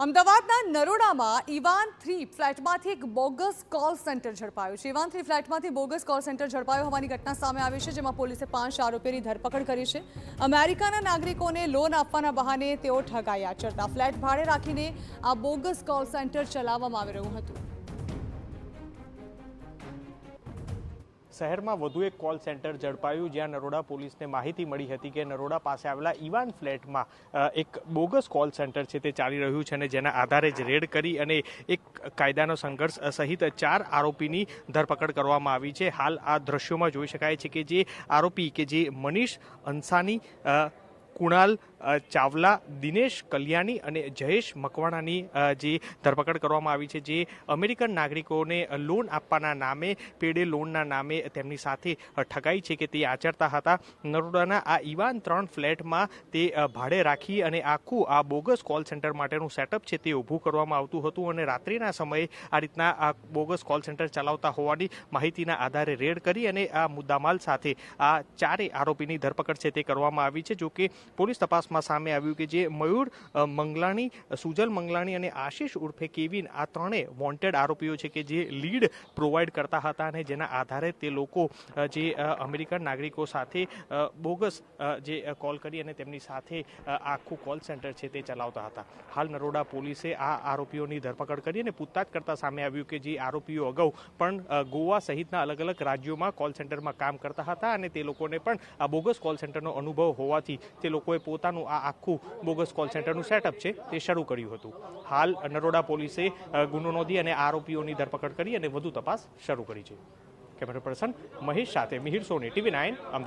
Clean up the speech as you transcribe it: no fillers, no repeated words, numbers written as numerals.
અમદાવાદના નરોડામાં ઇવાન3 ફ્લેટમાંથી એક bogus call centre ઝડપાયું છે। ઇવાન3 ફ્લેટમાંથી બોગસ કોલ સેન્ટર ઝડપાયો હોવાની ઘટના સામે આવી છે, જેમાં પોલીસે 5 આરોપીઓની ધરપકડ કરી છે। અમેરિકાના નાગરિકોને લોન આપવાના બહાને તેઓ ઠગાઈ આચરતા ફ્લેટ ભાડે રાખીને આ બોગસ કોલ સેન્ટર ચલાવવામાં આવી રહ્યું હતું। શહેરમાં વધુ એક કોલ સેન્ટર ઝડપાયું, જ્યાં નરોડા પોલીસને માહિતી મળી હતી કે નરોડા પાસે આવેલા ઇવાન ફ્લેટમાં એક બોગસ કોલ સેન્ટર છે તે ચાલી રહ્યું છે, અને જેના આધારે જ રેડ કરી અને એક કાયદાનો સંઘર્ષ સહિત 4 આરોપીની ધરપકડ કરવામાં આવી છે। હાલ આ દ્રશ્યોમાં જોઈ શકાય છે કે જે આરોપી કે જે મનીષ અંસાની, કુણાલ ચાવલા, દિનેશ કલ્યાણી અને જયેશ મકવાણાની જે ધરપકડ કરવામાં આવી છે, જે અમેરિકન નાગરિકોને લોન આપવાના નામે, પેડે લોનના નામે તેમની સાથે ઠગાઈ છે કે તે આચરતા હતા। નરોડાના આ ઇવાન3 ફ્લેટમાં તે ભાડે રાખી અને આખું આ બોગસ કોલ સેન્ટર માટેનું સેટઅપ છે તે ઊભું કરવામાં આવતું હતું, અને રાત્રિના સમયે આ રીતના આ બોગસ કોલ સેન્ટર ચલાવતા હોવાની માહિતીના આધારે રેડ કરી અને આ મુદ્દામાલ સાથે આ 4 આરોપીની ધરપકડ છે તે કરવામાં આવી છે। જોકે પોલીસ તપાસમાં સામે આવ્યું કે જે મયુર મંગલાણી, સુજલ મંગલાણી અને આશિષ ઉર્ફે કેવિન, આ 3 વોન્ટેડ આરોપીઓ છે કે જે લીડ પ્રોવાઈડ કરતા હતા, અને જેના આધારે તે લોકો જે અમેરિકન નાગરિકો સાથે બોગસ જે કોલ કરી અને તેમની સાથે આખું કોલ સેન્ટર છે તે ચલાવતા હતા। હાલ નરોડા પોલીસે આ આરોપીઓની ધરપકડ કરી અને પૂછતાછ કરતા સામે આવ્યું કે જે આરોપીઓ અગાઉ પણ ગોવા સહિતના અલગ અલગ રાજ્યોમાં કોલ સેન્ટરમાં કામ કરતા હતા, અને તે લોકોને પણ આ બોગસ કોલ સેન્ટરનો અનુભવ હોવાથી તે લોકોએ પોતાનું આ આખું બોગસ કોલ સેન્ટરનું સેટઅપ છે તે શરૂ કર્યું હતું। હાલ નરોડા પોલીસે ગુનો નોંધી અને આરોપીઓની ધરપકડ કરી અને વધુ તપાસ શરૂ કરી છે। કેમેરા પર્સન મહેશ સાથે મિહિર સોની, TV9 અમદાવાદ।